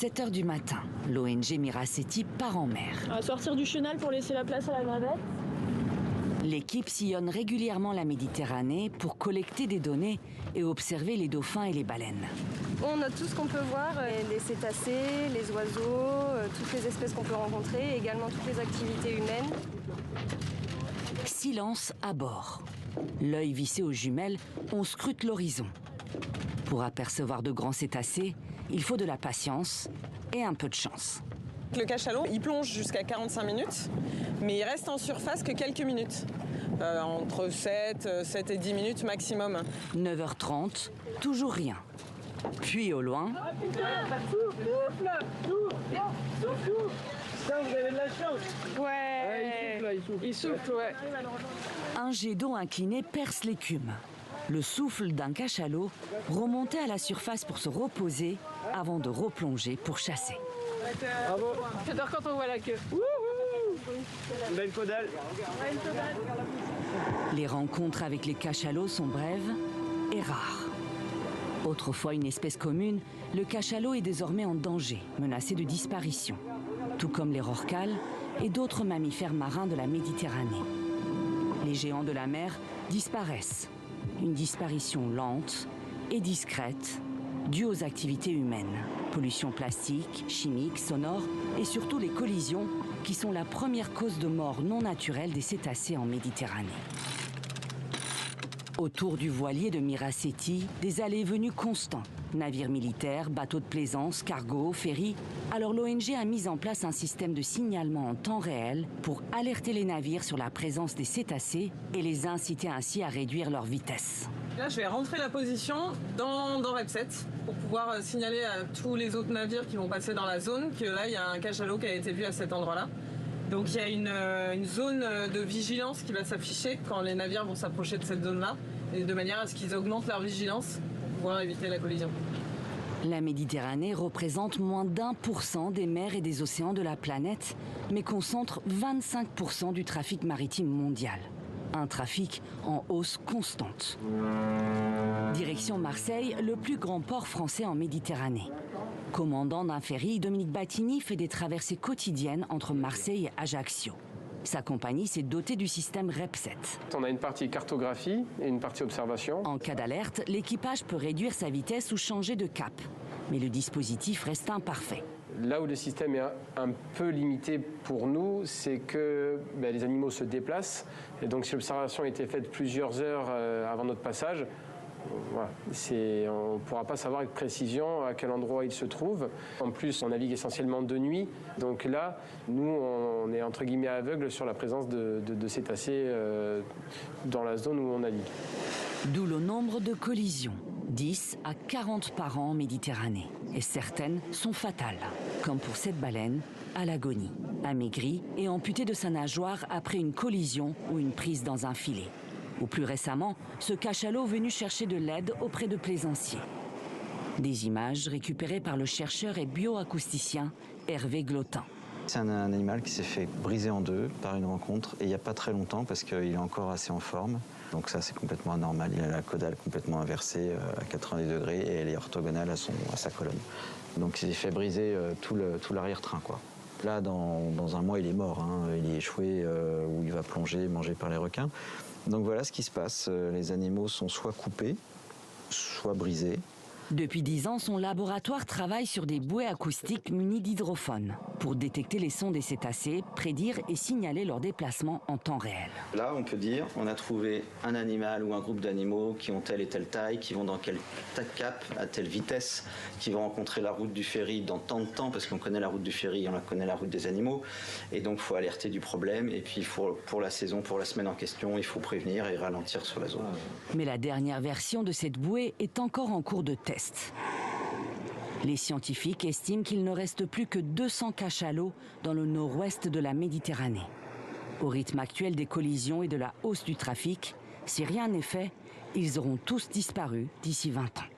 7 h du matin, l'ONG Miraceti part en mer. On va sortir du chenal pour laisser la place à la navette. L'équipe sillonne régulièrement la Méditerranée pour collecter des données et observer les dauphins et les baleines. On note tout ce qu'on peut voir, les cétacés, les oiseaux, toutes les espèces qu'on peut rencontrer, et également toutes les activités humaines. Silence à bord. L'œil vissé aux jumelles, on scrute l'horizon. Pour apercevoir de grands cétacés, il faut de la patience et un peu de chance. Le cachalot, il plonge jusqu'à 45 minutes, mais il reste en surface que quelques minutes. Entre 7 et 10 minutes maximum. 9 h 30, toujours rien. Puis au loin... Ça, vous avez de la chance. Ouais, il souffle, ouais. Un jet d'eau incliné perce l'écume. Le souffle d'un cachalot remontait à la surface pour se reposer avant de replonger pour chasser. Bravo. J'adore quand on voit la queue. Belle caudale. Les rencontres avec les cachalots sont brèves et rares. Autrefois une espèce commune, le cachalot est désormais en danger, menacé de disparition, tout comme les rorquals et d'autres mammifères marins de la Méditerranée. Les géants de la mer disparaissent. Une disparition lente et discrète, due aux activités humaines. Pollution plastique, chimique, sonore et surtout les collisions qui sont la première cause de mort non naturelle des cétacés en Méditerranée. Autour du voilier de Miraceti, des allées et venues constants. Navires militaires, bateaux de plaisance, cargos, ferries. Alors l'ONG a mis en place un système de signalement en temps réel pour alerter les navires sur la présence des cétacés et les inciter ainsi à réduire leur vitesse. Là, je vais rentrer la position dans Repset pour pouvoir signaler à tous les autres navires qui vont passer dans la zone que là, il y a un cachalot qui a été vu à cet endroit-là. Donc il y a une zone de vigilance qui va s'afficher quand les navires vont s'approcher de cette zone-là, et de manière à ce qu'ils augmentent leur vigilance pour pouvoir éviter la collision. La Méditerranée représente moins d'1% des mers et des océans de la planète, mais concentre 25% du trafic maritime mondial. Un trafic en hausse constante. Direction Marseille, le plus grand port français en Méditerranée. Commandant d'un ferry, Dominique Battini fait des traversées quotidiennes entre Marseille et Ajaccio. Sa compagnie s'est dotée du système Repset. On a une partie cartographie et une partie observation. En cas d'alerte, l'équipage peut réduire sa vitesse ou changer de cap. Mais le dispositif reste imparfait. Là où le système est un peu limité pour nous, c'est que les animaux se déplacent. Et donc si l'observation a été faite plusieurs heures avant notre passage, voilà, on ne pourra pas savoir avec précision à quel endroit il se trouve. En plus, on navigue essentiellement de nuit. Donc là, nous, on est entre guillemets aveugles sur la présence de cétacés dans la zone où on navigue. D'où le nombre de collisions, 10 à 40 par an en Méditerranée. Et certaines sont fatales, comme pour cette baleine à l'agonie, amaigrie et amputée de sa nageoire après une collision ou une prise dans un filet. Ou plus récemment, ce cachalot venu chercher de l'aide auprès de plaisanciers. Des images récupérées par le chercheur et bioacousticien Hervé Glotin. C'est un animal qui s'est fait briser en deux par une rencontre, et il n'y a pas très longtemps parce qu'il est encore assez en forme. Donc ça, c'est complètement anormal. Il a la caudale complètement inversée à 90 degrés et elle est orthogonale à sa colonne. Donc il s'est fait briser tout l'arrière-train, quoi. Là, dans un mois, il est mort. Hein. Il est échoué ou il va plonger, mangé par les requins. Donc voilà ce qui se passe. Les animaux sont soit coupés, soit brisés. Depuis 10 ans, son laboratoire travaille sur des bouées acoustiques munies d'hydrophones pour détecter les sons des cétacés, prédire et signaler leur déplacement en temps réel. Là, on peut dire on a trouvé un animal ou un groupe d'animaux qui ont telle et telle taille, qui vont dans quel cap, à telle vitesse, qui vont rencontrer la route du ferry dans tant de temps, parce qu'on connaît la route du ferry, on connaît la route des animaux. Et donc, il faut alerter du problème. Et puis, pour la saison, pour la semaine en question, il faut prévenir et ralentir sur la zone. Mais la dernière version de cette bouée est encore en cours de test. Les scientifiques estiment qu'il ne reste plus que 200 cachalots dans le nord-ouest de la Méditerranée. Au rythme actuel des collisions et de la hausse du trafic, si rien n'est fait, ils auront tous disparu d'ici 20 ans.